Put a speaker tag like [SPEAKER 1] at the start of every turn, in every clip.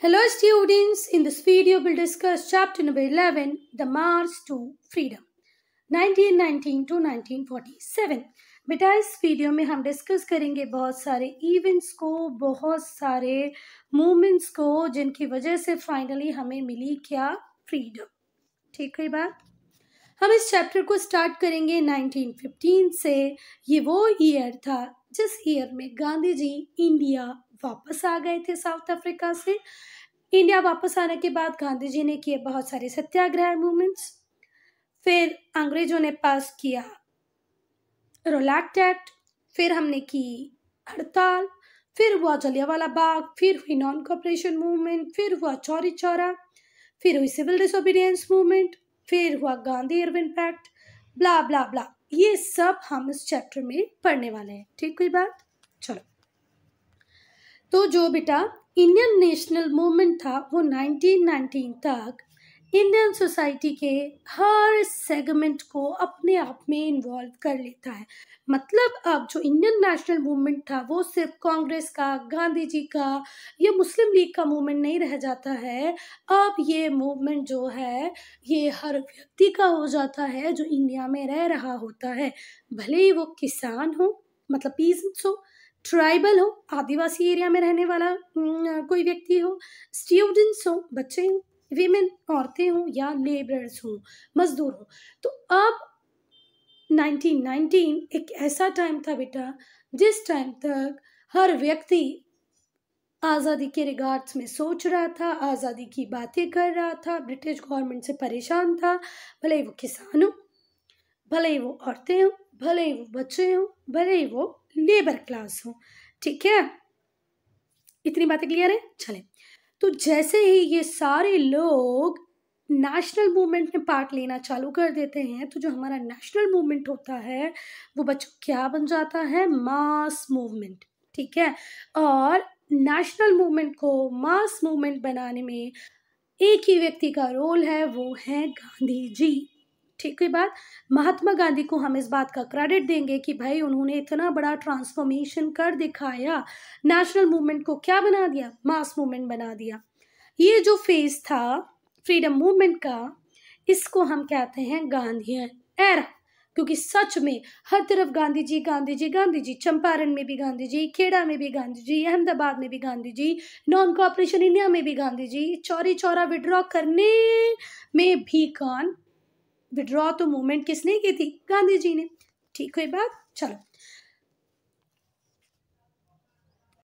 [SPEAKER 1] Hello students, in this video we'll discuss chapter number 11, The March to Freedom, 1919 to 1947। बेटा इस video में हम discuss करेंगे बहुत सारे इवेंट्स को, बहुत सारे मूवमेंट्स को जिनकी वजह से फाइनली हमें मिली क्या, फ्रीडम। ठीक है बात। हम इस चैप्टर को स्टार्ट करेंगे 1915 से। ये वो ईयर था जिस ईयर में गांधी जी इंडिया वापस आ गए थे साउथ अफ्रीका से। इंडिया वापस आने के बाद गांधी जी ने किए बहुत सारे सत्याग्रह मूवमेंट्स। फिर अंग्रेजों ने पास किया रोलैक्ट एक्ट, फिर हमने की हड़ताल, फिर हुआ जलियांवाला बाग, फिर हुई नॉन कोऑपरेशन मूवमेंट, फिर हुआ चौरी चौरा, फिर हुई सिविल डिसोबीडियंस मूवमेंट, फिर हुआ गांधी इरविन पैक्ट, ब्ला ब्ला ब्ला। ये सब हम इस चैप्टर में पढ़ने वाले हैं। ठीक कोई बात। चलो, तो जो बेटा इंडियन नेशनल मूवमेंट था वो 1919 तक इंडियन सोसाइटी के हर सेगमेंट को अपने आप में इन्वॉल्व कर लेता है। मतलब अब जो इंडियन नेशनल मूवमेंट था वो सिर्फ कांग्रेस का, गांधी जी का या मुस्लिम लीग का मूवमेंट नहीं रह जाता है। अब ये मूवमेंट जो है ये हर व्यक्ति का हो जाता है जो इंडिया में रह रहा होता है, भले ही वो किसान हो, मतलब पीसेंट्स हो, ट्राइबल हो, आदिवासी एरिया में रहने वाला कोई व्यक्ति हो, स्टूडेंट्स हो, बच्चे हो, वीमेन औरतें हों, या लेबरर्स हों, मजदूर हों। तो अब 1919 एक ऐसा टाइम था बेटा जिस टाइम तक हर व्यक्ति आज़ादी के रिगार्ड्स में सोच रहा था, आज़ादी की बातें कर रहा था, ब्रिटिश गवर्नमेंट से परेशान था, भले ही वो किसान हो, भले ही वो औरतें हों, भले ही वो बच्चे हों, भले ही वो लेबर क्लास हो। ठीक है, इतनी बातें क्लियर है। चले, तो जैसे ही ये सारे लोग नेशनल मूवमेंट में पार्ट लेना चालू कर देते हैं तो जो हमारा नेशनल मूवमेंट होता है वो बच्चों क्या बन जाता है, मास मूवमेंट। ठीक है, और नेशनल मूवमेंट को मास मूवमेंट बनाने में एक ही व्यक्ति का रोल है, वो है गांधी जी। ठीक है बात। महात्मा गांधी को हम इस बात का क्रेडिट देंगे कि भाई उन्होंने इतना बड़ा ट्रांसफॉर्मेशन कर दिखाया, नेशनल मूवमेंट को क्या बना दिया, मास मूवमेंट बना दिया। ये जो फेज था फ्रीडम मूवमेंट का, इसको हम कहते हैं गांधीयन एरा, क्योंकि सच में हर तरफ गांधी जी गांधी जी गांधी जी। चंपारण में भी गांधी जी, खेड़ा में भी गांधी जी, अहमदाबाद में भी Gandhi ji, non cooperation India में भी गांधी जी, चौरी चौरा विड्रॉ करने में भी विड्रॉ तो मूवमेंट किसने की थी, गांधी जी ने। ठीक है बात। चलो,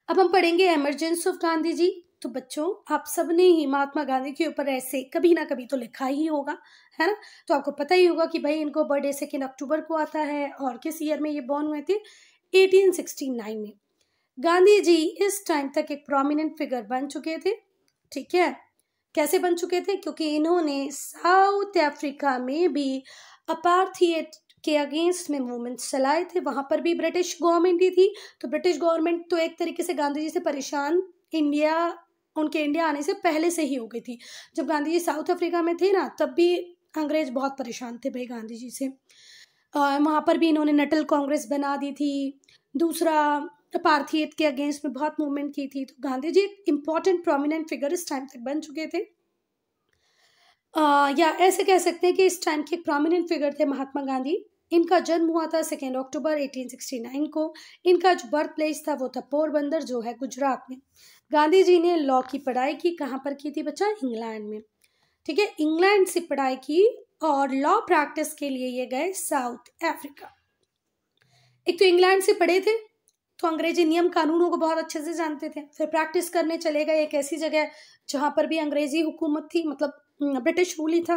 [SPEAKER 1] अब हम पढ़ेंगे इमरजेंस ऑफ गांधी जी। तो बच्चों आप सबने ही महात्मा गांधी के ऊपर ऐसे कभी ना कभी तो लिखा ही होगा, है ना। तो आपको पता ही होगा कि भाई इनको बर्थडे 2 अक्टूबर को आता है और किस ईयर में ये बॉर्न हुए थे, 1869 में। गांधी जी इस टाइम तक एक प्रोमिनेंट फिगर बन चुके थे। ठीक है, कैसे बन चुके थे, क्योंकि इन्होंने साउथ अफ्रीका में भी अपार्थाइड के अगेंस्ट में मूवमेंट चलाए थे। वहां पर भी ब्रिटिश गवर्नमेंट ही थी, तो ब्रिटिश गवर्नमेंट तो एक तरीके से गांधी जी से परेशान उनके इंडिया आने से पहले से ही हो गई थी। जब गांधी जी साउथ अफ्रीका में थे ना, तब भी अंग्रेज बहुत परेशान थे भाई गांधी जी से। वहां पर भी इन्होंने नटल कांग्रेस बना दी थी, दूसरा अपार्थाइड के अगेंस्ट में बहुत मूवमेंट की थी। तो गांधी जी एक इम्पॉर्टेंट प्रोमिनेंट फिगर इस टाइम तक बन चुके थे। या ऐसे कह सकते हैं कि इस टाइम के प्रोमिनेंट फिगर थे महात्मा गांधी। इनका जन्म हुआ था 2 अक्टूबर 1869 को। इनका जो बर्थ प्लेस था वो था पोरबंदर, जो है गुजरात में। गांधी जी ने लॉ की पढ़ाई की, कहाँ पर की थी बच्चा, इंग्लैंड में। ठीक है, इंग्लैंड से पढ़ाई की और लॉ प्रैक्टिस के लिए ये गए साउथ अफ्रीका। एक तो इंग्लैंड से पढ़े थे तो अंग्रेजी नियम कानूनों को बहुत अच्छे से जानते थे। फिर प्रैक्टिस करने चले गए एक ऐसी जगह जहां पर भी अंग्रेजी हुकूमत थी, मतलब ब्रिटिश रूल ही था,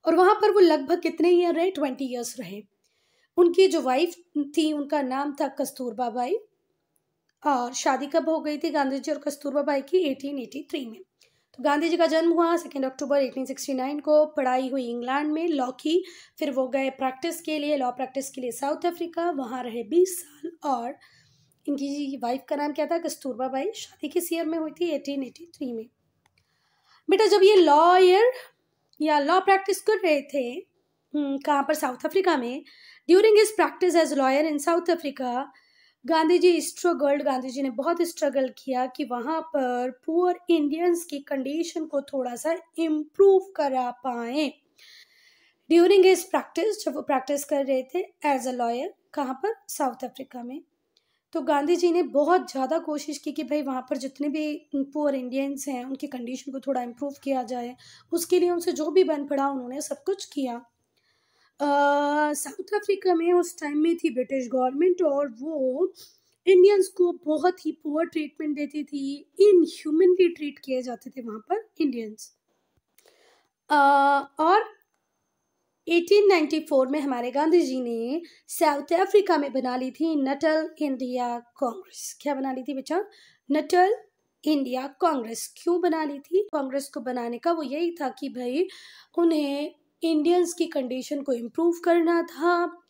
[SPEAKER 1] और वहां पर वो लगभग कितने ईयर रहे, 20 ईयर्स रहे। उनकी जो वाइफ थी उनका नाम था कस्तूरबा बाई, और शादी कब हो गई थी गांधी जी और कस्तूरबा बाई की, 1883 में। तो गांधी जी का जन्म हुआ 2 अक्टूबर 1869 को। पढ़ाई हुई इंग्लैंड में लॉ की, फिर वो गए प्रैक्टिस के लिए, लॉ प्रैक्टिस के लिए साउथ अफ्रीका, वहाँ रहे 20 साल। और इनकी वाइफ का नाम क्या था, कस्तूरबा बाई। शादी किस ईयर में हुई थी, 1883 में। बेटा जब ये लॉयर या लॉ प्रैक्टिस कर रहे थे कहाँ पर, साउथ अफ्रीका में, during his practice as lawyer in South Africa, Gandhi ji ने बहुत स्ट्रगल किया कि वहाँ पर पुअर इंडियंस की कंडीशन को थोड़ा सा इम्प्रूव करा पाए। ड्यूरिंग हिज प्रैक्टिस, जब वो प्रैक्टिस कर रहे थे एज अ लॉयर, कहाँ पर, साउथ अफ्रीका में, तो गांधी जी ने बहुत ज़्यादा कोशिश की कि भाई वहाँ पर जितने भी पुअर इंडियंस हैं उनकी कंडीशन को थोड़ा इम्प्रूव किया जाए। उसके लिए उनसे जो भी बन पड़ा उन्होंने सब कुछ किया। साउथ अफ्रीका में उस टाइम में थी ब्रिटिश गवर्नमेंट और वो इंडियंस को बहुत ही पुअर ट्रीटमेंट देती थी, इनह्यूमनली ट्रीट किए जाते थे वहाँ पर इंडियंस। और 1894 में हमारे गांधी जी ने साउथ अफ्रीका में बना ली थी नटल इंडिया कांग्रेस। क्या बना ली थी बच्चा? Nuttall India Congress. क्यों बना ली थी कांग्रेस को? बनाने का वो यही था कि भाई उन्हें इंडियंस की कंडीशन को इम्प्रूव करना था,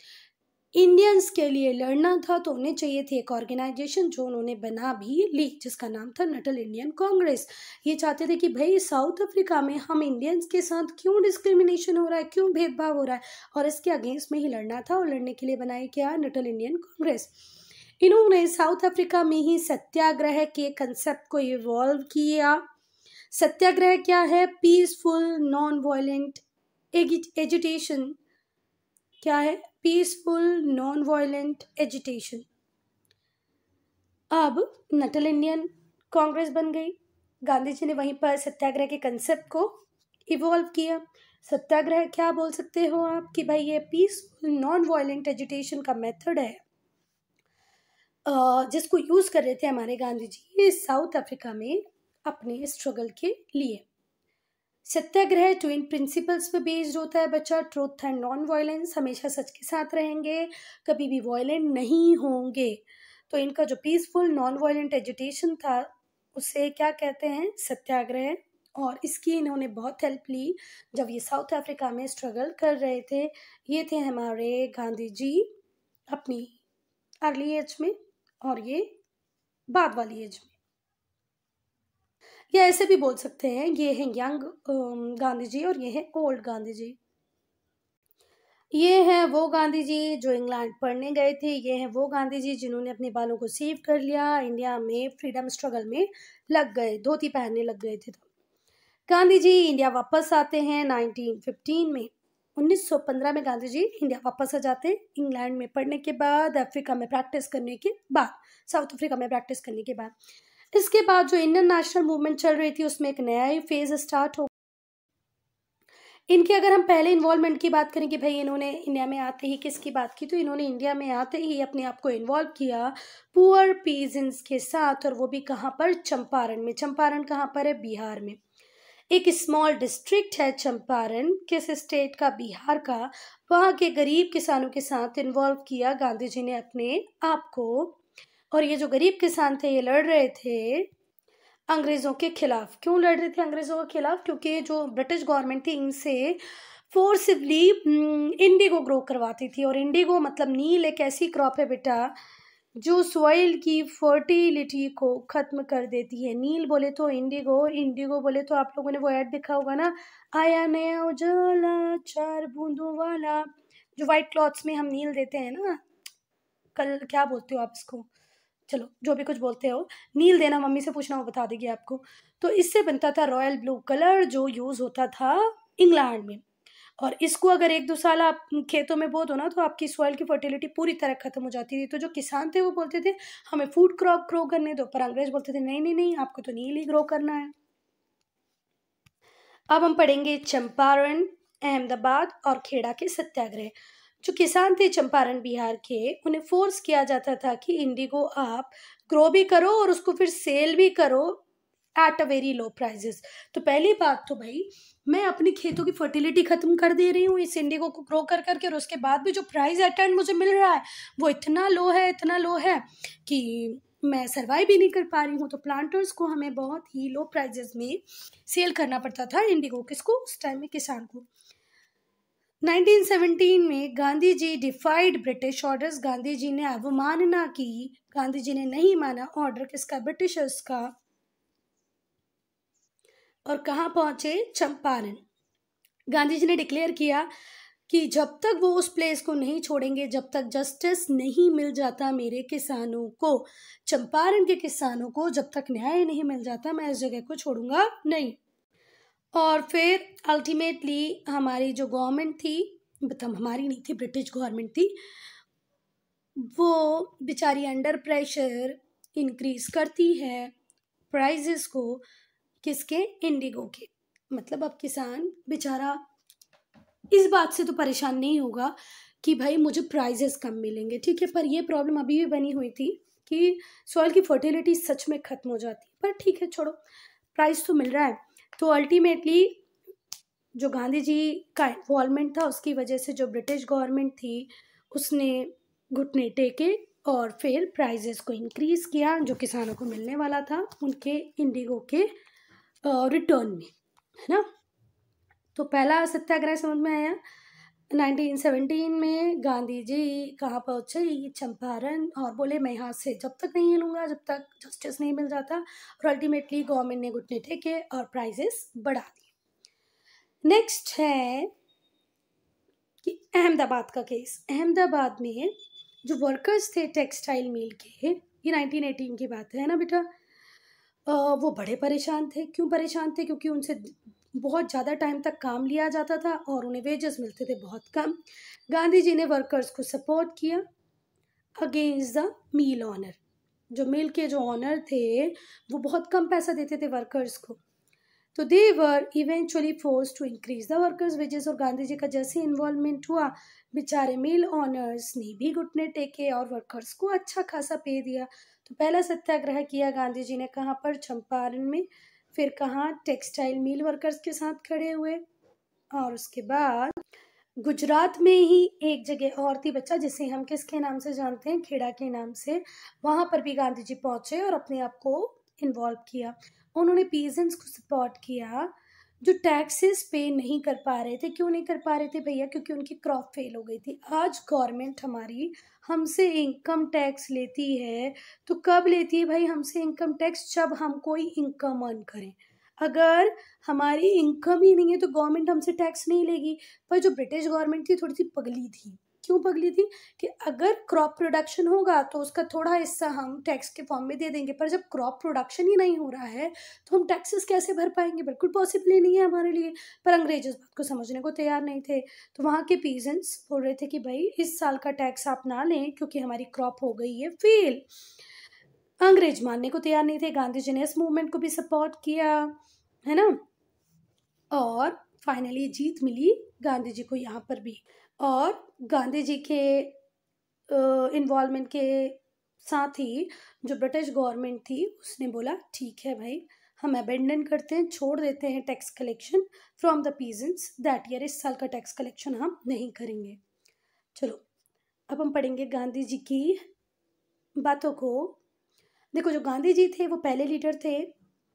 [SPEAKER 1] इंडियंस के लिए लड़ना था, तो उन्हें चाहिए थी एक ऑर्गेनाइजेशन जो उन्होंने बना भी ली, जिसका नाम था नटल इंडियन कांग्रेस। ये चाहते थे कि भाई साउथ अफ्रीका में हम इंडियंस के साथ क्यों डिस्क्रिमिनेशन हो रहा है, क्यों भेदभाव हो रहा है, और इसके अगेंस्ट में ही लड़ना था। और लड़ने के लिए बनाई क्या? Nuttall Indian Congress. इन्होंने साउथ अफ्रीका में ही सत्याग्रह के कंसेप्ट को इवॉल्व किया। सत्याग्रह क्या है? Peaceful non violent agitation. क्या है? Peaceful non violent agitation. अब नटल इंडियन कांग्रेस बन गई। गांधी जी ने वहीं पर सत्याग्रह के कंसेप्ट को इवॉल्व किया। सत्याग्रह क्या बोल सकते हो आप कि भाई ये पीसफुल नॉन वायलेंट एजिटेशन का मेथड है जिसको यूज कर रहे थे हमारे गांधी जी साउथ अफ्रीका में अपने स्ट्रगल के लिए। सत्याग्रह ट्विन प्रिंसिपल्स पे बेस्ड होता है बच्चा, ट्रूथ एंड नॉन वायलेंस, हमेशा सच के साथ रहेंगे, कभी भी वायलेंट नहीं होंगे। तो इनका जो पीसफुल नॉन वायलेंट एजिटेशन था उसे क्या कहते हैं? सत्याग्रह। और इसकी इन्होंने बहुत हेल्प ली जब ये साउथ अफ्रीका में स्ट्रगल कर रहे थे। ये थे हमारे गांधी जी अपनी अर्ली एज में और ये बाद वाली एज में, या ऐसे भी बोल सकते हैं ये हैं यंग गांधी जी और ये हैं ओल्ड गांधी जी। ये हैं वो गांधी जी जो इंग्लैंड पढ़ने गए थे, ये हैं वो गांधी जी जिन्होंने अपने बालों को सेव कर लिया, इंडिया में फ्रीडम स्ट्रगल में लग गए, धोती पहनने लग गए थे। तो गांधी जी इंडिया वापस आते हैं 1915 में। 1915 में गांधी जी इंडिया वापस आ जाते हैं, इंग्लैंड में पढ़ने के बाद, अफ्रीका में प्रैक्टिस करने के बाद, साउथ अफ्रीका में प्रैक्टिस करने के बाद। इसके बाद जो इंडियन नेशनल मूवमेंट चल रही थी उसमें एक नया ही फेज स्टार्ट हो। इनके अगर हम पहले इन्वॉल्वमेंट की बात करें कि भाई इन्होंने इंडिया में आते ही किसकी बात की, तो इन्होंने इंडिया में आते ही अपने आप को इन्वॉल्व किया पुअर पीजेंट्स के साथ, और वो भी कहाँ पर? चंपारण में। चंपारण कहाँ पर है? बिहार में। एक स्मॉल डिस्ट्रिक्ट है चंपारण, किस स्टेट का? बिहार का। वहाँ के गरीब किसानों के साथ इन्वॉल्व किया गांधी जी ने अपने आप को। और ये जो गरीब किसान थे ये लड़ रहे थे अंग्रेज़ों के खिलाफ। क्यों लड़ रहे थे अंग्रेज़ों के खिलाफ? क्योंकि जो ब्रिटिश गवर्नमेंट थी इनसे फोर्सिवली इंडिगो ग्रो करवाती थी, और इंडिगो मतलब नील एक ऐसी क्रॉप है बेटा जो सॉइल की फर्टिलिटी को खत्म कर देती है। नील बोले तो इंडिगो, इंडिगो बोले तो आप लोगों ने वो ऐड देखा होगा ना, आया नया उजाला 4 बूंदों वाला, जो व्हाइट क्लॉथ्स में हम नील देते हैं ना, कल क्या बोलते हो आप इसको, चलो जो भी कुछ बोलते हो, नील देना, मम्मी से पूछना वो बता देगी आपको। तो इससे बनता था रॉयल ब्लू कलर जो यूज होता था इंग्लैंड में। और इसको अगर 1-2 साल आप खेतों में बो दो ना तो आपकी सॉइल की फर्टिलिटी पूरी तरह खत्म हो जाती थी। तो जो किसान थे वो बोलते थे हमें फूड क्रॉप ग्रो करने दो, पर अंग्रेज बोलते थे नहीं नहीं नहीं, आपको तो नील ही ग्रो करना है। अब हम पढ़ेंगे चंपारण, अहमदाबाद और खेड़ा के सत्याग्रह। जो किसान थे चंपारण बिहार के, उन्हें फोर्स किया जाता था कि इंडिगो आप ग्रो भी करो और उसको फिर सेल भी करो at a very low prices. तो पहली बात तो भाई मैं अपनी खेतों की फर्टिलिटी खत्म कर दे रही हूँ इस इंडिगो को ग्रो कर करके, और उसके बाद भी जो प्राइस एट एंड मुझे मिल रहा है वो इतना लो है, इतना लो है कि मैं सर्वाइव भी नहीं कर पा रही हूँ। तो प्लांटर्स को हमें बहुत ही लो प्राइजेस में सेल करना पड़ता था इंडिगो, किसको? उस टाइम में किसान को। 1917 में गांधी जी डिफाइड ब्रिटिश ऑर्डर्स, गांधी जी ने अवमानना की, गांधी जी ने नहीं माना ऑर्डर किसका? ब्रिटिशर्स का। और कहाँ पहुंचे? चंपारण। गांधी जी ने डिक्लेयर किया कि जब तक वो उस प्लेस को नहीं छोड़ेंगे, जब तक जस्टिस नहीं मिल जाता मेरे किसानों को, चंपारण के किसानों को जब तक न्याय नहीं मिल जाता, मैं इस जगह को छोड़ूंगा नहीं। और फिर अल्टीमेटली हमारी जो गवर्नमेंट थी, मतलब हमारी नहीं थी, ब्रिटिश गवर्नमेंट थी, वो बेचारी अंडर प्रेशर इंक्रीज करती है प्राइजेस को, किसके, इंडिगो के। मतलब अब किसान बेचारा इस बात से तो परेशान नहीं होगा कि भाई मुझे प्राइजेस कम मिलेंगे, ठीक है, पर ये प्रॉब्लम अभी भी बनी हुई थी कि सॉइल की फर्टिलिटी सच में खत्म हो जाती है। पर ठीक है, छोड़ो, प्राइस तो मिल रहा है। तो अल्टीमेटली जो गांधी जी का इन्वॉल्वमेंट था, उसकी वजह से जो ब्रिटिश गवर्नमेंट थी उसने घुटने टेके और फिर प्राइजेस को इंक्रीज किया जो किसानों को मिलने वाला था उनके इंडिगो के रिटर्न में, है ना। तो पहला सत्याग्रह समझ में आया। 1917 में गांधी जी कहाँ पहुँचे, चंपारण, और बोले मैं यहाँ से जब तक नहीं हिलूंगा जब तक जस्टिस नहीं मिल जाता। और अल्टीमेटली गवर्नमेंट ने घुटने टेके और प्राइजेस बढ़ा दिए। नेक्स्ट है कि अहमदाबाद का केस। अहमदाबाद में जो वर्कर्स थे टेक्सटाइल मिल के, ये 1918 की बात है ना बेटा, वो बड़े परेशान थे। क्यों परेशान थे? क्योंकि उनसे बहुत ज़्यादा टाइम तक काम लिया जाता था और उन्हें वेजेस मिलते थे बहुत कम। गांधी जी ने वर्कर्स को सपोर्ट किया अगेंस्ट द मिल ऑनर। जो मिल के जो ऑनर थे वो बहुत कम पैसा देते थे वर्कर्स को, तो they were eventually force to increase the workers wages. और गांधी जी का जैसे इन्वॉल्वमेंट हुआ, बेचारे मिल ऑनर्स ने भी घुटने टेके और वर्कर्स को अच्छा खासा पे दिया। तो पहला सत्याग्रह किया गांधी जी ने कहाँ पर, चंपारण में। फिर कहाँ, टेक्सटाइल मिल वर्कर्स के साथ खड़े हुए। और उसके बाद गुजरात में ही एक जगह और थी बच्चा, जिसे हम किसके नाम से जानते हैं, खेड़ा के नाम से। वहां पर भी गांधी जी पहुंचे और अपने आप को इन्वॉल्व किया। उन्होंने पीजेंट्स को सपोर्ट किया जो टैक्सेस पे नहीं कर पा रहे थे। क्यों नहीं कर पा रहे थे भैया? क्योंकि उनकी क्रॉप फेल हो गई थी। आज गवर्नमेंट हमारी हमसे इनकम टैक्स लेती है, तो कब लेती है भाई हमसे इनकम टैक्स? जब हम कोई इनकम अर्न करें। अगर हमारी इनकम ही नहीं है तो गवर्नमेंट हमसे टैक्स नहीं लेगी। पर जो ब्रिटिश गवर्नमेंट थी थोड़ी सी पगली थी। क्यों पगली थी? कि अगर क्रॉप प्रोडक्शन होगा तो उसका थोड़ा हिस्सा हम टैक्स के फॉर्म में दे देंगे, पर जब क्रॉप प्रोडक्शन ही नहीं हो रहा है तो हम टैक्सेस कैसे भर पाएंगे? बिल्कुल पॉसिबल ही नहीं है हमारे लिए। पर अंग्रेज इस बात को समझने को तैयार नहीं थे। तो वहाँ के पीजेंट्स बोल रहे थे कि भाई इस साल का टैक्स आप ना लें क्योंकि हमारी क्रॉप हो गई है फेल। अंग्रेज मानने को तैयार नहीं थे। गांधी जी ने इस मूवमेंट को भी सपोर्ट किया, है ना। और फाइनली जीत मिली गांधी जी को यहाँ पर भी। और गांधी जी के इन्वॉल्वमेंट के साथ ही जो ब्रिटिश गवर्नमेंट थी उसने बोला ठीक है भाई, हम अबेंडन करते हैं, छोड़ देते हैं tax collection from the peasants that year. इस साल का टैक्स कलेक्शन हम नहीं करेंगे। चलो अब हम पढ़ेंगे गांधी जी की बातों को। देखो, जो गांधी जी थे वो पहले लीडर थे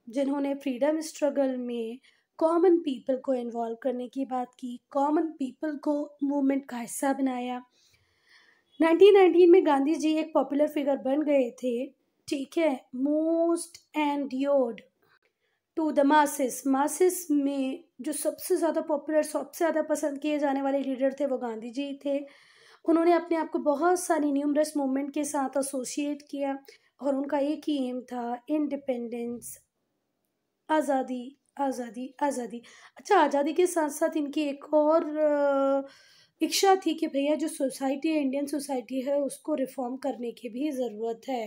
[SPEAKER 1] जिन्होंने फ्रीडम स्ट्रगल में कॉमन पीपल को इन्वॉल्व करने की बात की, कॉमन पीपल को मूवमेंट का हिस्सा बनाया। 1919 में गांधी जी एक पॉपुलर फिगर बन गए थे, ठीक है। Most endured to the masses. Masses में जो सबसे ज़्यादा पॉपुलर, सबसे ज़्यादा पसंद किए जाने वाले लीडर थे वो गांधी जी थे। उन्होंने अपने आप को बहुत सारी न्यूमरस मूवमेंट के साथ एसोसिएट किया और उनका एक ही एम था, इंडिपेंडेंस, आज़ादी, आज़ादी, आज़ादी। अच्छा, आज़ादी के साथ साथ इनकी एक और इच्छा थी कि भैया जो सोसाइटी है, इंडियन सोसाइटी है, उसको रिफॉर्म करने की भी ज़रूरत है।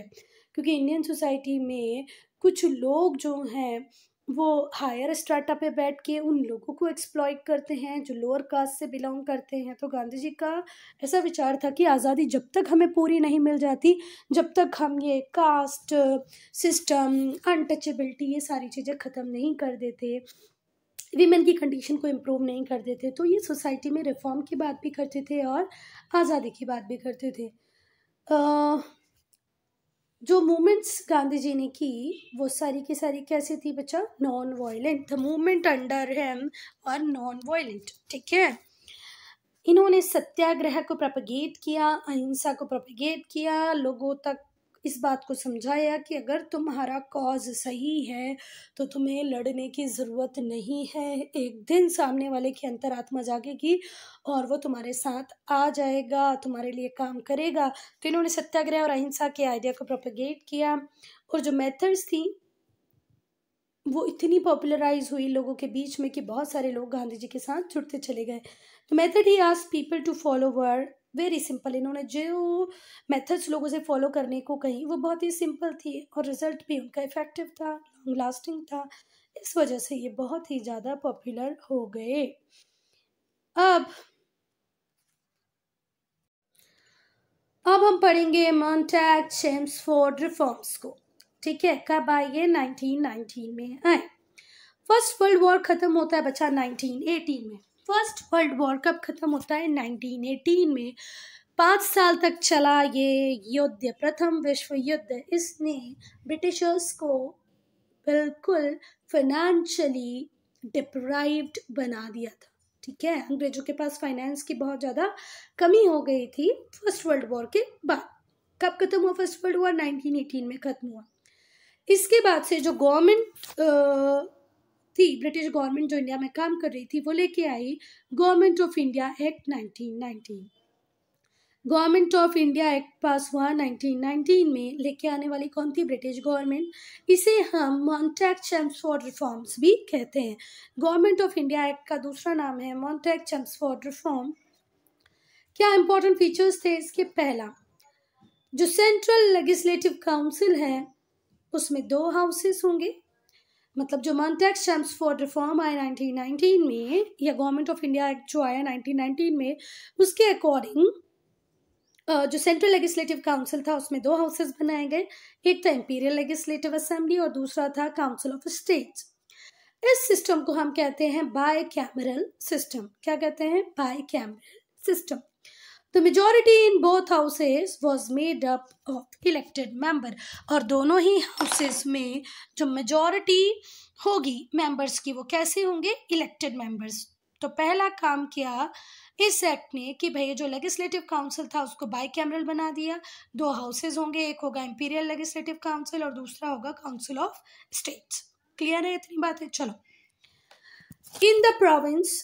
[SPEAKER 1] क्योंकि इंडियन सोसाइटी में कुछ लोग जो हैं वो हायर स्ट्राटा पे बैठ के उन लोगों को एक्सप्लॉइट करते हैं जो लोअर कास्ट से बिलोंग करते हैं। तो गांधी जी का ऐसा विचार था कि आज़ादी जब तक हमें पूरी नहीं मिल जाती, जब तक हम ये कास्ट सिस्टम, अनटचेबिलिटी, ये सारी चीज़ें ख़त्म नहीं कर देते, वीमेन की कंडीशन को इम्प्रूव नहीं कर देते, तो ये सोसाइटी में रिफॉर्म की बात भी करते थे और आज़ादी की बात भी करते थे। जो मूवमेंट्स गांधी जी ने की वो सारी की सारी कैसी थी बच्चा? Non violent. The movement under him और नॉन वायलेंट, ठीक है। इन्होंने सत्याग्रह को प्रोपेगेट किया, अहिंसा को प्रोपेगेट किया, लोगों तक इस बात को समझाया कि अगर तुम्हारा कॉज सही है तो तुम्हें लड़ने की ज़रूरत नहीं है। एक दिन सामने वाले की अंतरात्मा जागेगी और वो तुम्हारे साथ आ जाएगा, तुम्हारे लिए काम करेगा। तो इन्होंने सत्याग्रह और अहिंसा के आइडिया को प्रोपेगेट किया और जो मेथड्स थी वो इतनी पॉपुलराइज हुई लोगों के बीच में कि बहुत सारे लोग गांधी जी के साथ जुड़ते चले गए। तो method he asked people to follow were very simple. इन्होंने जो मेथड्स लोगों से फॉलो करने को कही वो बहुत ही सिंपल थी और रिजल्ट भी उनका इफेक्टिव था, लॉन्ग लास्टिंग था। इस वजह से ये बहुत ही ज़्यादा पॉपुलर हो गए। अब हम पढ़ेंगे मॉन्टैग चेम्सफोर्ड रिफॉर्म्स को। ठीक है, कब आए ये? 1919 में आए। फर्स्ट वर्ल्ड वॉर खत्म होता है बच्चा 1918 में। फर्स्ट वर्ल्ड वॉर कब खत्म होता है? 1918 में। 5 साल तक चला ये युद्ध, प्रथम विश्व युद्ध। इसने ब्रिटिशर्स को बिल्कुल फाइनेंशियली डिप्राइव्ड बना दिया था। ठीक है, अंग्रेजों के पास फाइनेंस की बहुत ज़्यादा कमी हो गई थी फर्स्ट वर्ल्ड वॉर के बाद। कब खत्म हुआ फर्स्ट वर्ल्ड वॉर? 1918 में खत्म हुआ। इसके बाद से जो गवर्नमेंट थी, ब्रिटिश गवर्नमेंट जो इंडिया में काम कर रही थी, वो लेके आई government of India act 1919। Government of India act pass हुआ 1919 में। लेके आने वाली कौन थी? British government. इसे हम मॉन्टैग चेम्सफोर्ड रिफॉर्म्स भी कहते हैं। गवर्नमेंट ऑफ इंडिया एक्ट का दूसरा नाम है मॉन्टैग चेम्सफोर्ड रिफॉर्म। क्या इंपॉर्टेंट फीचर्स थे इसके? पहला, जो सेंट्रल लेजिस्लेटिव काउंसिल है उसमें 2 हाउसेस होंगे। मतलब जो मॉन्टैग चेम्सफोर्ड रिफॉर्म आया 1919 में या गवर्नमेंट ऑफ इंडिया एक्ट जो आया 1919 में, उसके अकॉर्डिंग जो सेंट्रल लेजिस्लेटिव काउंसिल था उसमें 2 हाउसेस बनाए गए। एक था इंपीरियल लेजिस्लेटिव असेंबली और दूसरा था काउंसिल ऑफ स्टेट्स। इस सिस्टम को हम कहते हैं बाय कैमरल सिस्टम। क्या कहते हैं? Bicameral system. The majority in both houses was made up of elected member। और दोनों ही हाउसेस में जो मेजॉरिटी होगी मेंबर्स की वो कैसे होंगे? Elected members. तो पहला काम किया इस एक्ट ने कि भाई जो लेजिस्लेटिव काउंसिल था उसको बाई कैमरल बना दिया। 2 हाउसेज होंगे, एक होगा इंपीरियल लेजिस्लेटिव काउंसिल और दूसरा होगा काउंसिल ऑफ स्टेट्स। क्लियर है इतनी बात है? चलो, in the province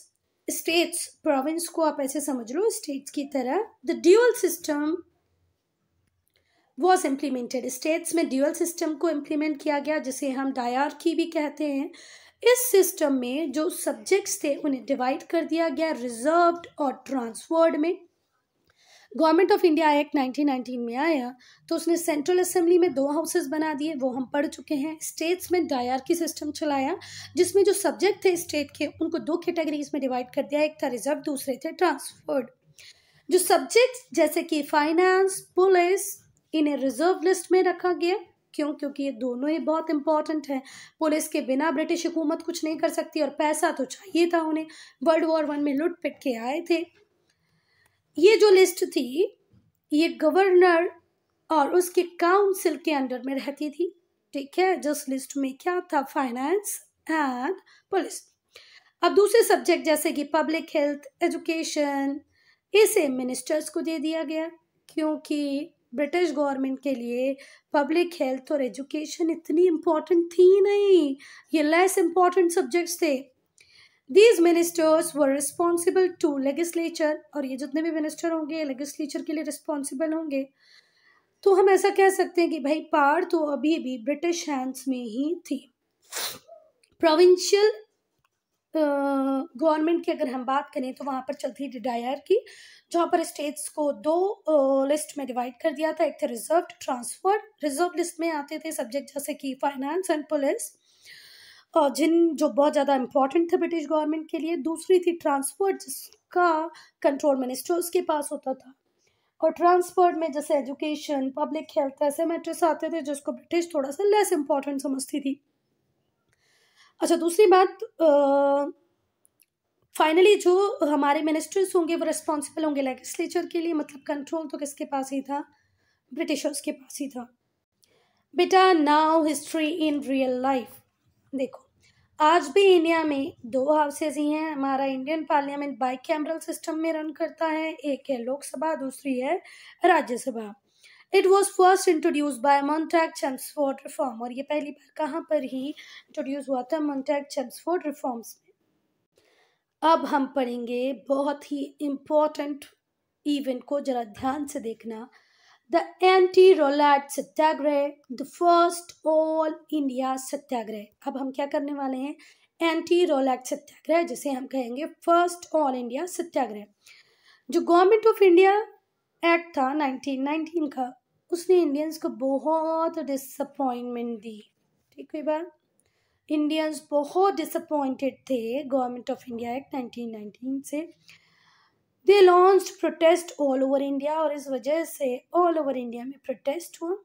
[SPEAKER 1] states, province को आप ऐसे समझ लो स्टेट्स की तरह, the dual system was implemented. States में ड्यूअल सिस्टम को इम्प्लीमेंट किया गया जिसे हम डायरार्की भी कहते हैं। इस सिस्टम में जो सब्जेक्ट्स थे उन्हें डिवाइड कर दिया गया रिजर्व्ड और ट्रांसफर्ड में। गवर्नमेंट ऑफ इंडिया एक्ट 1919 में आया तो उसने सेंट्रल असेंबली में 2 हाउसेस बना दिए, वो हम पढ़ चुके हैं। स्टेट्स में डायरार्की सिस्टम चलाया जिसमें जो सब्जेक्ट थे स्टेट के उनको 2 कैटेगरीज में डिवाइड कर दिया, एक था रिजर्व, दूसरे थे ट्रांसफर्ड। जो सब्जेक्ट जैसे कि फाइनेंस, पुलिस, इन्हें रिजर्व लिस्ट में रखा गया। क्यों? क्योंकि ये दोनों ही बहुत इंपॉर्टेंट है। पुलिस के बिना ब्रिटिश हुकूमत कुछ नहीं कर सकती और पैसा तो चाहिए था उन्हें, वर्ल्ड वॉर 1 में लुट पिट के आए थे। ये जो लिस्ट थी ये गवर्नर और उसके काउंसिल के अंडर में रहती थी। ठीक है, जिस लिस्ट में क्या था? Finance and police. अब दूसरे सब्जेक्ट जैसे कि पब्लिक हेल्थ, एजुकेशन, इसे मिनिस्टर्स को दे दिया गया क्योंकि ब्रिटिश गवर्नमेंट के लिए पब्लिक हेल्थ और एजुकेशन इतनी इम्पोर्टेंट थी नहीं, ये लेस इम्पोर्टेंट सब्जेक्ट्स थे। These ministers were responsible to legislature, और ये जितने भी मिनिस्टर होंगे लेजिस्लेचर के लिए रिस्पॉन्सिबल होंगे। तो हम ऐसा कह सकते हैं कि भाई पावर तो अभी भी ब्रिटिश हैंड्स में ही थी। प्रोविंशियल गवर्नमेंट की अगर हम बात करें तो वहाँ पर चलती थी डायरार्की, जहाँ पर स्टेट्स को 2 लिस्ट में डिवाइड कर दिया था। एक थे रिजर्व, ट्रांसफर्ड। रिजर्व लिस्ट में आते थे सब्जेक्ट जैसे कि फाइनेंस एंड पुलिस और जिन जो बहुत ज़्यादा इंपॉर्टेंट थे ब्रिटिश गवर्नमेंट के लिए। दूसरी थी ट्रांसफर्ड जिसका कंट्रोल मिनिस्टर्स के पास होता था। और ट्रांसफर्ड में जैसे एजुकेशन, पब्लिक हेल्थ, ऐसे मैटर्स आते थे जिसको ब्रिटिश थोड़ा सा लेस इंपॉर्टेंट समझती थी। अच्छा, दूसरी बात, फाइनली जो हमारे मिनिस्टर्स होंगे वो रिस्पॉन्सिबल होंगे लेजिस्लेचर के लिए। मतलब कंट्रोल तो किसके पास ही था? ब्रिटिशर्स के पास ही था। बेटा now history in real life. देखो, आज भी इंडिया में 2 हाउसेज ही हैं। हमारा Indian parliament bicameral system में रन करता है। एक है लोकसभा, दूसरी है Rajya Sabha. It was first introduce by Montagu Chelmsford reform, और ये पहली बार कहाँ पर ही इंट्रोड्यूस हुआ था? मॉन्टैग चेम्सफोर्ड रिफॉर्म्स में। अब हम पढ़ेंगे बहुत ही इम्पोर्टेंट इवेंट को, जरा ध्यान से देखना। The anti Rowlatt satyagraha, the first all India satyagraha. अब हम क्या करने वाले हैं? एंटी रोलैट सत्याग्रह, जिसे हम कहेंगे फर्स्ट ऑल इंडिया सत्याग्रह। जो गवर्नमेंट ऑफ इंडिया एक्ट था 1919 का, उसने इंडियंस को बहुत डिसअपॉइंटमेंट दी। ठीक है बात, इंडियंस बहुत डिसअपॉइंटेड थे गवर्नमेंट ऑफ इंडिया एक्ट 1919 से। They launched protest all over India, और इस वजह से ऑल ओवर इंडिया में प्रोटेस्ट हुआ।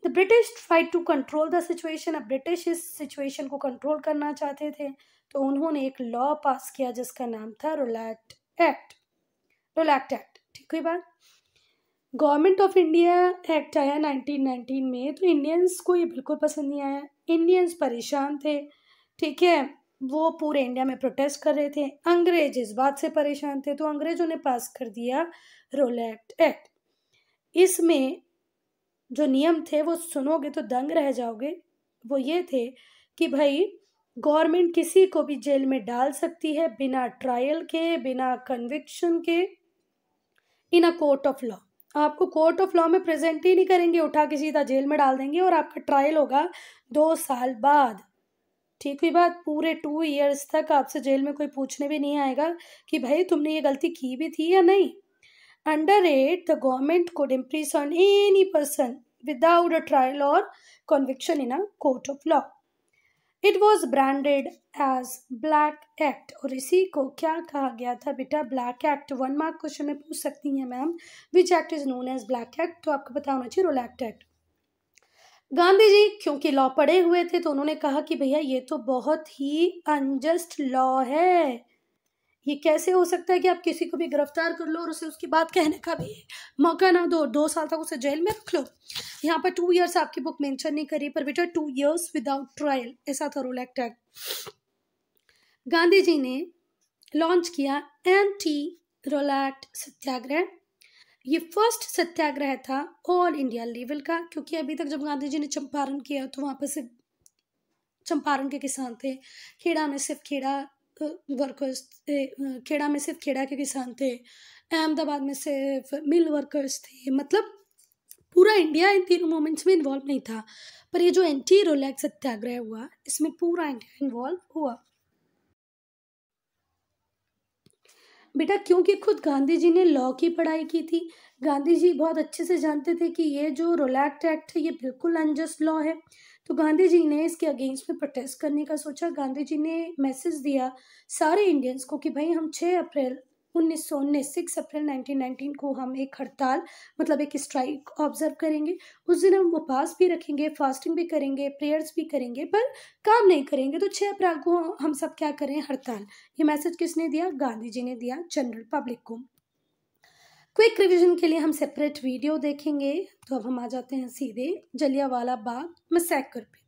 [SPEAKER 1] The British tried to control the situation. अब ब्रिटिश इस सिचुएशन को कंट्रोल करना चाहते थे, तो उन्होंने एक लॉ पास किया जिसका नाम था रोलैट एक्ट। रोलैट एक्ट, ठीक है बात। गवर्नमेंट ऑफ इंडिया एक्ट आया 1919 में, तो इंडियंस को ये बिल्कुल पसंद नहीं आया। इंडियंस परेशान थे, ठीक है, वो पूरे इंडिया में प्रोटेस्ट कर रहे थे। अंग्रेज इस बात से परेशान थे, तो अंग्रेजों ने पास कर दिया रोलैट एक्ट। इसमें जो नियम थे वो सुनोगे तो दंग रह जाओगे। वो ये थे कि भाई गवर्नमेंट किसी को भी जेल में डाल सकती है बिना ट्रायल के, बिना कन्विक्शन के, इन अ कोर्ट ऑफ लॉ। आपको कोर्ट ऑफ लॉ में प्रेजेंट ही नहीं करेंगे, उठा के सीधा जेल में डाल देंगे, और आपका ट्रायल होगा 2 साल बाद। ठीक हुई बात। पूरे 2 years तक आपसे जेल में कोई पूछने भी नहीं आएगा कि भाई तुमने ये गलती की भी थी या नहीं। Under it, the government could imprison any person without a trial or conviction in a court of law. It was branded as Black Act, और इसी को क्या कहा गया था बेटा? Black Act। 1 mark क्वेश्चन में पूछ सकती हैं ma'am, which act is known as Black Act? तो आपको पता होना चाहिए रोलैट एक्ट। गांधी जी क्योंकि लॉ पढ़े हुए थे, तो उन्होंने कहा कि भैया ये तो बहुत ही अनजस्ट लॉ है। ये कैसे हो सकता है कि आप किसी को भी गिरफ्तार कर लो और उसे उसकी बात कहने का भी मौका ना दो, 2 साल तक उसे जेल में रख लो। यहाँ पर 2 years आपकी बुक मेंशन नहीं करी, पर बेटा 2 years विदाउट ट्रायल, ऐसा था रोलैट एक्ट। गांधी जी ने लॉन्च किया एंटी रोलैट सत्याग्रह। ये फर्स्ट सत्याग्रह था ऑल इंडिया लेवल का, क्योंकि अभी तक जब गांधी जी ने चंपारण किया तो वहाँ पर सिर्फ चंपारण के किसान थे, खेड़ा में सिर्फ खेड़ा वर्कर्स थे, खेड़ा में सिर्फ खेड़ा के किसान थे, अहमदाबाद में सिर्फ मिल वर्कर्स थे। मतलब पूरा इंडिया इन तीनों मूवमेंट्स में इन्वॉल्व नहीं था। पर ये जो एंटी रोलैट सत्याग्रह हुआ, इसमें पूरा इंडिया इन्वॉल्व हुआ बेटा, क्योंकि खुद गांधी जी ने लॉ की पढ़ाई की थी। गांधी जी बहुत अच्छे से जानते थे कि ये जो रोलैट एक्ट है ये बिल्कुल अनजस्ट लॉ है। तो गांधी जी ने इसके अगेंस्ट में प्रोटेस्ट करने का सोचा। गांधी जी ने मैसेज दिया सारे इंडियंस को कि भाई हम 6 अप्रैल 1919 को हम एक हड़ताल, मतलब एक स्ट्राइक ऑब्जर्व करेंगे। उस दिन हम उपवास भी रखेंगे, फास्टिंग भी करेंगे, प्रेयर्स भी करेंगे, पर काम नहीं करेंगे। तो 6 अप्रैल को हम सब क्या करें? हड़ताल। ये मैसेज किसने दिया? गांधी जी ने दिया जनरल पब्लिक को। क्विक रिवीजन के लिए हम सेपरेट वीडियो देखेंगे। तो अब हम आ जाते हैं सीधे जलियांवाला बाग मैसेकर पे।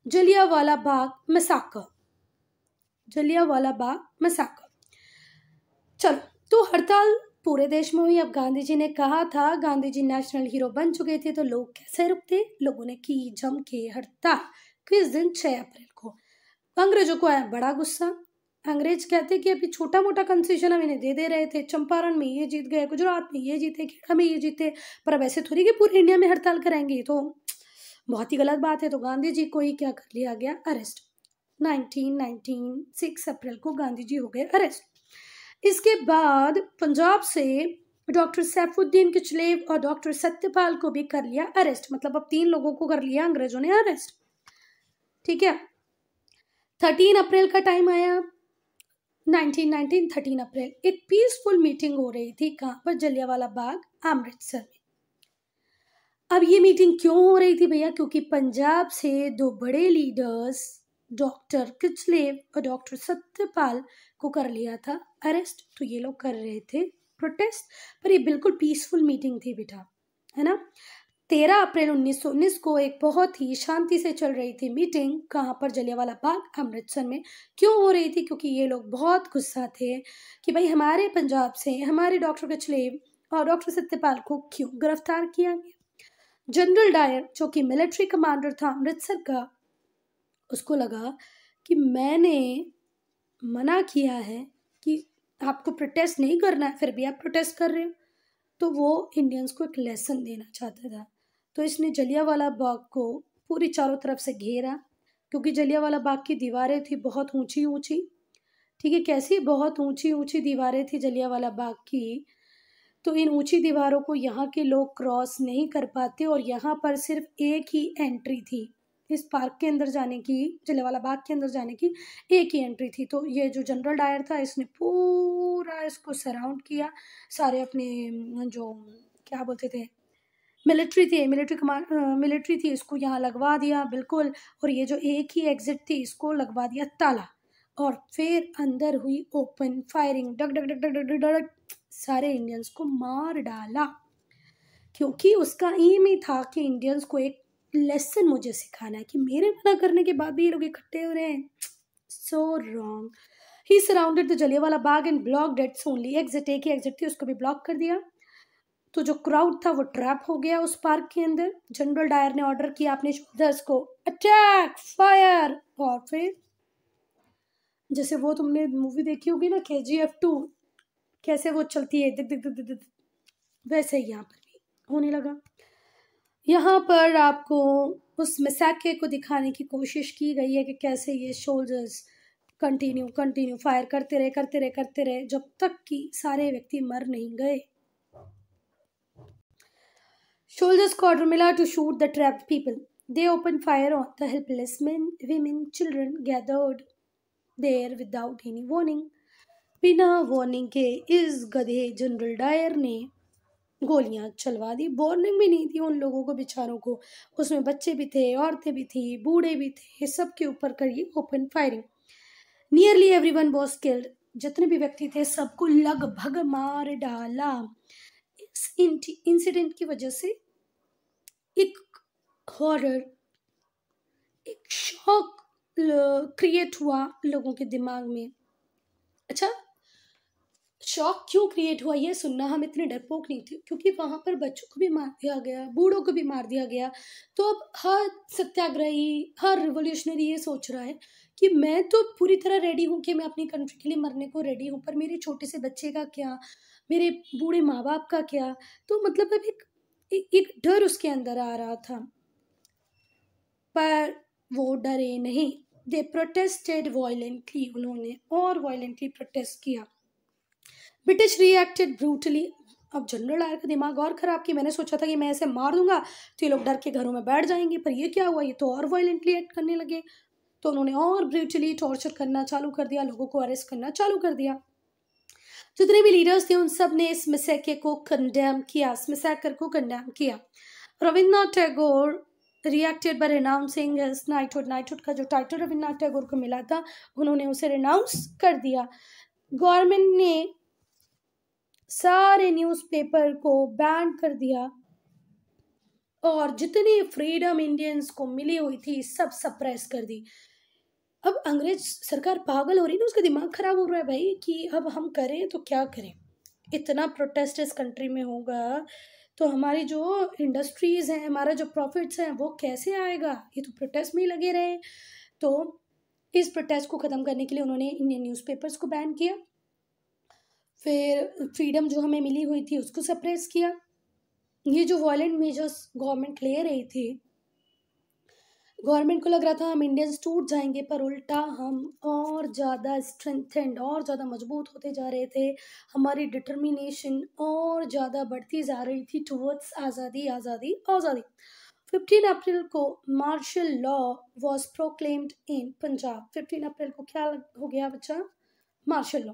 [SPEAKER 1] Jallianwala Bagh massacre, Jallianwala Bagh massacre. चलो, तो हड़ताल पूरे देश में हुई। अब गांधी जी ने कहा था, गांधी जी नेशनल हीरो बन चुके थे, तो लोग कैसे रुकते? लोगों ने की जम के हड़ताल किस दिन? 6 अप्रैल को। अंग्रेजों को आया बड़ा गुस्सा। अंग्रेज कहते कि अभी छोटा मोटा कंसेशन हम इन्हें दे रहे थे, चंपारण में ये जीत गए, गुजरात में ये जीते, खेड़ा में ये जीते, पर अब ऐसे थोड़ी कि पूरे इंडिया में हड़ताल कराएंगे, तो बहुत ही गलत बात है। तो गांधी जी को ही क्या कर लिया गया? अरेस्ट। 1919 6 अप्रैल को गांधी जी हो गए अरेस्ट। इसके बाद पंजाब से डॉक्टर सैफुद्दीन किचलेव और डॉक्टर सत्यपाल को भी कर लिया अरेस्ट। मतलब अब 3 लोगों को कर लिया अंग्रेजों ने अरेस्ट। ठीक है, 13 अप्रैल का टाइम आया 1919 13 अप्रैल। एक पीसफुल मीटिंग हो रही थी, कहाँ पर? जलियांवाला बाग, अमृतसर में। अब ये मीटिंग क्यों हो रही थी भैया? क्योंकि पंजाब से 2 बड़े लीडर्स डॉक्टर किचलेव और डॉक्टर सत्यपाल को कर लिया था अरेस्ट। तो ये लोग कर रहे थे प्रोटेस्ट, पर ये बिल्कुल पीसफुल मीटिंग थी बेटा, है ना। 13 अप्रैल 1919 को एक बहुत ही शांति से चल रही थी मीटिंग, कहाँ पर? जलियांवाला बाग, अमृतसर में। क्यों हो रही थी? क्योंकि ये लोग बहुत गुस्सा थे कि भाई हमारे पंजाब से हमारे डॉक्टर किचलेव और डॉक्टर सत्यपाल को क्यों गिरफ्तार किया गया? जनरल डायर जो कि मिलिट्री कमांडर था अमृतसर का, उसको लगा कि मैंने मना किया है कि आपको प्रोटेस्ट नहीं करना है, फिर भी आप प्रोटेस्ट कर रहे हो, तो वो इंडियंस को एक लेसन देना चाहता था। तो इसने जलियांवाला बाग को पूरी चारों तरफ से घेरा, क्योंकि जलियांवाला बाग की दीवारें थी बहुत ऊंची ऊंची, ठीक है, कैसी बहुत ऊंची ऊंची दीवारें थी जलियांवाला बाग की। तो इन ऊंची दीवारों को यहाँ के लोग क्रॉस नहीं कर पाते और यहाँ पर सिर्फ एक ही एंट्री थी इस पार्क के अंदर जाने की, जलियांवाला बाग के अंदर जाने की एक ही एंट्री थी। तो ये जो जनरल डायर था इसने पूरा इसको सराउंड किया, सारे अपने जो क्या बोलते थे मिलिट्री थी इसको यहाँ लगवा दिया बिल्कुल, और ये जो एक ही एग्जिट थी इसको लगवा दिया ताला, और फिर अंदर हुई ओपन फायरिंग, डग डग डग डग डग डग, सारे इंडियंस को मार डाला, क्योंकि उसका एम ही था कि इंडियंस को एक लेसन मुझे सिखाना है कि मेरे मना करने के बाद भी ये लोग इकट्ठे हो रहे हैं। So wrong. He surrounded the Jallianwala Bagh and blocked it's only exit, एक ही एग्जिट थी उसको भी ब्लॉक कर दिया। तो जो क्राउड था वो ट्रैप हो गया उस पार्क के अंदर। जनरल डायर ने ऑर्डर किया अपने सोल्जर्स को, अटैक फायर, और फिर जैसे वो तुमने मूवी देखी होगी ना KGF 2, कैसे वो चलती है दिक दिक दिक दिक दिक, वैसे ही यहाँ पर भी होने लगा। यहाँ पर आपको उस मैसेके को दिखाने की कोशिश की गई है कि कैसे ये सोल्जर्स कंटिन्यू फायर करते रहे जब तक कि सारे व्यक्ति मर नहीं गए। Soldiers को ऑर्डर मिला to shoot the trapped people. They opened fire on the helpless men, women, children gathered there without any warning. बिना वार्निंग के इस गधे जनरल डायर ने गोलियां चलवा दी। वार्निंग भी नहीं थी उन लोगों को बेचारों को, उसमें बच्चे भी थे, औरतें भी थी, बूढ़े भी थे, सबके ऊपर करी open firing. Nearly everyone was killed, जितने भी व्यक्ति थे सबको लगभग मार डाला। इस इंसिडेंट की वजह से एक हॉरर, एक शॉक क्रिएट हुआ लोगों के दिमाग में। अच्छा, शॉक क्यों क्रिएट हुआ ये सुनना हम इतने डरपोक नहीं थे, क्योंकि वहां पर बच्चों को भी मार दिया गया, बूढ़ों को भी मार दिया गया। तो अब हर सत्याग्रही, हर रिवोल्यूशनरी ये सोच रहा है कि मैं तो पूरी तरह रेडी हूँ कि मैं अपनी कंट्री के लिए मरने को रेडी हूँ, पर मेरे छोटे से बच्चे का क्या, मेरे बूढ़े माँ बाप का क्या। तो मतलब अब एक डर उसके अंदर आ रहा था, पर वो डरे नहीं। दे प्रोटेस्टेड वायलेंटली, उन्होंने और वायलेंटली प्रोटेस्ट किया। British reacted brutally. अब जनरल डायर का दिमाग और खराब कि मैंने सोचा था कि मैं ऐसे मार दूंगा तो ये लोग डर के घरों में बैठ जाएंगे, पर ये क्या हुआ, ये तो और वायलेंटली एक्ट करने लगे। तो उन्होंने और ब्रूटली टॉर्चर करना चालू कर दिया, लोगों को अरेस्ट करना चालू कर दिया। जितने भी लीडर्स थे उन सब ने इस मैसेकर को कंडेम किया। Rabindranath Tagore reacted by renouncing his knighthood. Knighthood का जो टाइटल रविन्द्रनाथ टैगोर को मिला था उन्होंने उसे रिनाउंस कर दिया। गवर्नमेंट ने सारे न्यूज़पेपर को बैन कर दिया और जितनी फ्रीडम इंडियंस को मिली हुई थी सब सप्रेस कर दी। अब अंग्रेज सरकार पागल हो रही है ना, उसका दिमाग खराब हो रहा है भाई कि अब हम करें तो क्या करें। इतना प्रोटेस्ट इस कंट्री में होगा तो हमारी जो इंडस्ट्रीज हैं, हमारा जो प्रॉफिट्स हैं वो कैसे आएगा, ये तो प्रोटेस्ट में ही लगे रहे। तो इस प्रोटेस्ट को ख़त्म करने के लिए उन्होंने इंडियन न्यूज़पेपर्स को बैन किया, फिर फ्रीडम जो हमें मिली हुई थी उसको सप्रेस किया। ये जो वायलेंट मेजर्स गवर्नमेंट ले रही थी, गवर्नमेंट को लग रहा था हम इंडियंस टूट जाएंगे, पर उल्टा हम और ज़्यादा स्ट्रेंथेंड, और ज़्यादा मजबूत होते जा रहे थे। हमारी डिटर्मिनेशन और ज़्यादा बढ़ती जा रही थी टुवर्ड्स आज़ादी आज़ादी आज़ादी। 15 अप्रैल को मार्शल लॉ वॉज प्रोक्लेम्ड इन पंजाब। 15 अप्रैल को क्या हो गया बच्चा, मार्शल लॉ।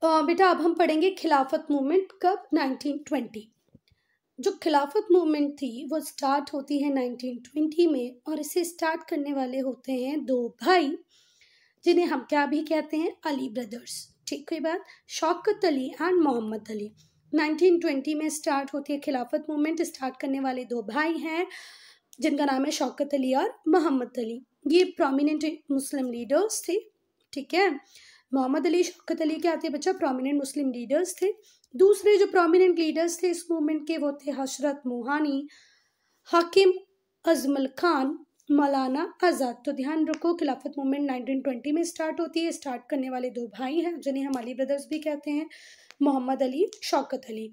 [SPEAKER 1] बेटा अब हम पढ़ेंगे खिलाफत मूवमेंट कब, 1920। जो खिलाफत मूवमेंट थी वो स्टार्ट होती है 1920 में, और इसे स्टार्ट करने वाले होते हैं दो भाई जिन्हें हम क्या भी कहते हैं, अली ब्रदर्स। ठीक है बात, शौकत अली एंड मोहम्मद अली। 1920 में स्टार्ट होती है खिलाफत मूवमेंट। स्टार्ट करने वाले दो भाई हैं जिनका नाम है शौकत अली और मोहम्मद अली। ये प्रोमिनेंट मुस्लिम लीडर्स थे, ठीक है। मोहम्मद अली, शौकत अली क्या थे बच्चा? प्रोमिनेंट मुस्लिम लीडर्स थे। दूसरे जो प्रोमिनेंट लीडर्स थे इस मूवमेंट के वो थे हजरत मोहानी, हाकिम अजमल खान, मौलाना आज़ाद। तो ध्यान रखो खिलाफत मूवमेंट 1920 में स्टार्ट होती है। स्टार्ट करने वाले दो भाई हैं जिन्हें हम अली ब्रदर्स भी कहते हैं, मोहम्मद अली, शौकत अली।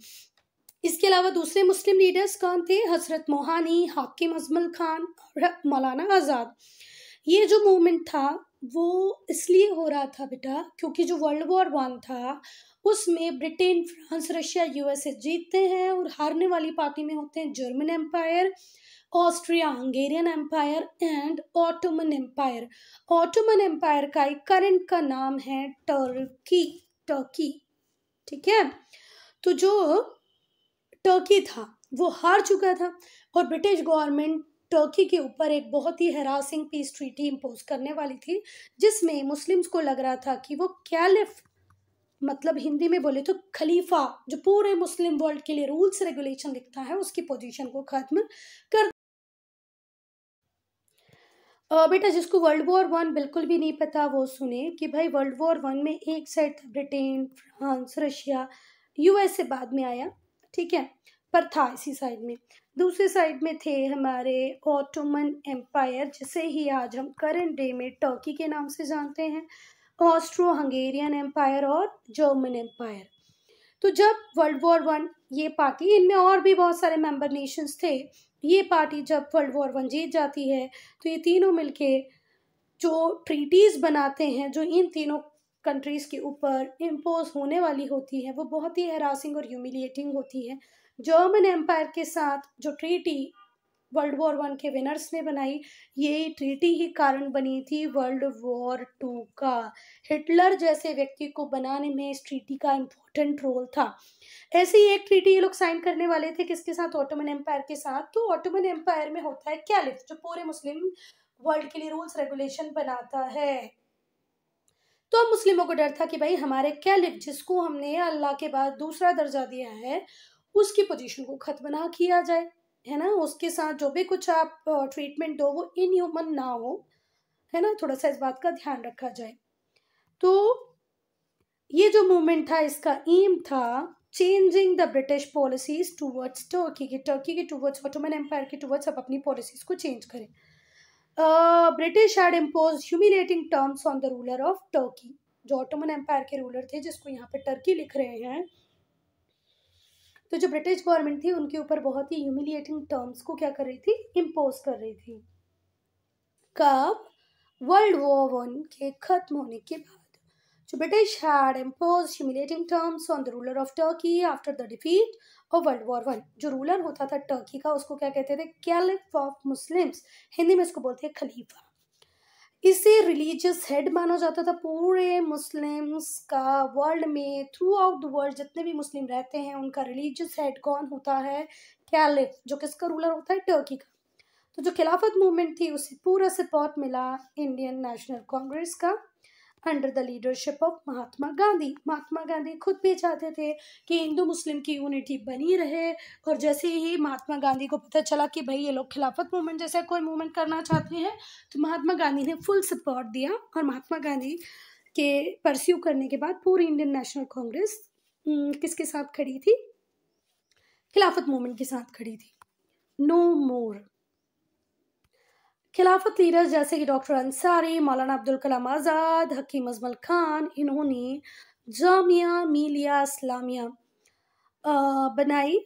[SPEAKER 1] इसके अलावा दूसरे मुस्लिम लीडर्स कौन थे? हजरत मोहानी, हाकिम अजमल खान और मौलाना आज़ाद। ये जो मूवमेंट था वो इसलिए हो रहा था बेटा क्योंकि जो वर्ल्ड वॉर 1 था उसमें ब्रिटेन, फ्रांस, रशिया, यूएसए जीतते हैं और हारने वाली पार्टी में होते हैं German empire, Austria Hungarian empire and Ottoman empire. Ottoman empire का एक करंट का नाम है टर्की। ठीक है, तो जो टर्की था वो हार चुका था और ब्रिटिश गवर्नमेंट टर्की के ऊपर एक बहुत ही हैरासिंग पीस ट्रीटी इम्पोज करने वाली थी, जिसमें मुस्लिम्स को लग रहा था कि वो कैलिफ, मतलब हिंदी में बोले तो खलीफा, जो पूरे मुस्लिम वर्ल्ड के लिए रूल्स रेगुलेशन लिखता है, उसकी पोजीशन को खत्म कर। बेटा जिसको वर्ल्ड वॉर 1 बिल्कुल भी नहीं पता वो सुने कि भाई वर्ल्ड वॉर 1 में एक साइड था ब्रिटेन, फ्रांस, रशिया, यूएसए बाद में आया, ठीक है, पर था इसी साइड में। दूसरे साइड में थे हमारे ऑटोमन एम्पायर, जिसे ही आज हम करंट डे में टर्की के नाम से जानते हैं, ऑस्ट्रो हंगेरियन एम्पायर और जर्मन एम्पायर। तो जब वर्ल्ड वॉर 1 ये पार्टी, इनमें और भी बहुत सारे मेंबर नेशंस थे, ये पार्टी जब वर्ल्ड वॉर 1 जीत जाती है तो ये तीनों मिलके जो ट्रीटीज बनाते हैं जो इन तीनों कंट्रीज के ऊपर इम्पोज होने वाली होती है वो बहुत ही हैरासिंग और ह्यूमिलिएटिंग होती है। जर्मन एम्पायर के साथ जो ट्रीटी वर्ल्ड वॉर 1 के विनर्स ने बनाई, ये ट्रीटी ही कारण बनी थी वर्ल्ड वॉर 2 का। हिटलर जैसे व्यक्ति को बनाने में इस ट्रीटी का इम्पोर्टेंट रोल था। ऐसे ही एक ट्रीटी ये लोग साइन करने वाले थे, किसके साथ? ऑटोमन एम्पायर के साथ। तो ऑटोमन एम्पायर में होता है कैलिफ, जो पूरे मुस्लिम वर्ल्ड के लिए रूल्स रेगुलेशन बनाता है। तो मुस्लिमों को डर था कि भाई हमारे कैलिफ, जिसको हमने अल्लाह के बाद दूसरा दर्जा दिया है, उसकी पोजीशन को खत्म ना किया जाए, है ना, उसके साथ जो भी कुछ आप ट्रीटमेंट दो वो इनह्यूमन ना हो, है ना, थोड़ा सा इस बात का ध्यान रखा जाए। तो ये जो मूवमेंट था इसका एम था changing the British policies towards Turkey के टूवर्ड्स, ऑटोमन एम्पायर के टूवर्ड्स अब अपनी पॉलिसीज को चेंज करें। British had impose humiliating terms on the ruler of Turkey. जो ऑटोमन एम्पायर के रूलर थे, जिसको यहाँ पे टर्की लिख रहे हैं, तो जो ब्रिटिश गवर्नमेंट थी उनके ऊपर बहुत ही ह्यूमिलिएटिंग टर्म्स को क्या कर रही थी? इम्पोज कर रही थी। कब? वर्ल्ड वॉर 1 के खत्म होने के बाद। So British had imposed humiliating terms on the ruler of Turkey after the defeat of World War 1. जो रूलर होता था टर्की का उसको क्या कहते थे? कैलिफ ऑफ मुस्लिम्स, हिंदी में इसको बोलते हैं खलीफा। इसे रिलीजियस हेड माना जाता था पूरे मुस्लिम्स का। वर्ल्ड में थ्रू आउट द वर्ल्ड जितने भी मुस्लिम रहते हैं उनका रिलीजियस हेड कौन होता है? कैलिफ, जो किसका रूलर होता है? टर्की का। तो जो खिलाफत मूवमेंट थी उसे पूरा सपोर्ट मिला इंडियन नेशनल कांग्रेस का under the leadership of Mahatma Gandhi. Mahatma Gandhi खुद भी चाहते थे कि हिंदू मुस्लिम की यूनिटी बनी रहे, और जैसे ही महात्मा गांधी को पता चला कि भाई ये लोग खिलाफत मूवमेंट जैसा कोई मूवमेंट करना चाहते हैं, तो महात्मा गांधी ने फुल सपोर्ट दिया। और महात्मा गांधी के परस्यू करने के बाद पूरी इंडियन नेशनल कांग्रेस किसके साथ खड़ी थी? खिलाफत मूवमेंट के साथ खड़ी थी। नो मोर खिलाफत लीडर्स जैसे कि डॉक्टर अंसारी, मौलाना अब्दुल कलाम आज़ाद, हकीम अजमल खान, इन्होंने जामिया मिलिया इस्लामिया बनाई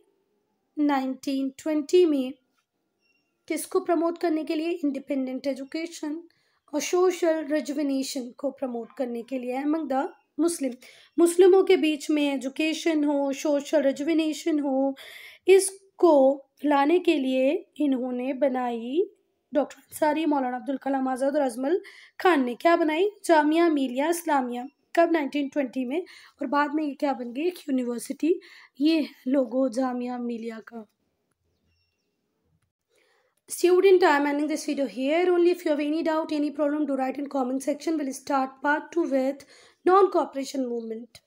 [SPEAKER 1] 1920 में। किसको प्रमोट करने के लिए? इंडिपेंडेंट एजुकेशन और सोशल रिजुविनेशन को प्रमोट करने के लिए अमंग द मुस्लिमों के बीच में एजुकेशन हो, सोशल रिजुविनेशन हो, इसको लाने के लिए इन्होंने बनाई, डॉक्टर अंसारी, मौलाना अब्दुल कलाम आज़ाद और अजमल खान ने क्या बनाई? जामिया मिलिया इस्लामिया। कब? 1920 में। और बाद में ये क्या बन गई? एक यूनिवर्सिटी। ये लोगो जामिया मिलिया का। Student, I am ending this video here. Only if you have any doubt, any problem, do write in comment section. We'll start part 2 with non-cooperation movement.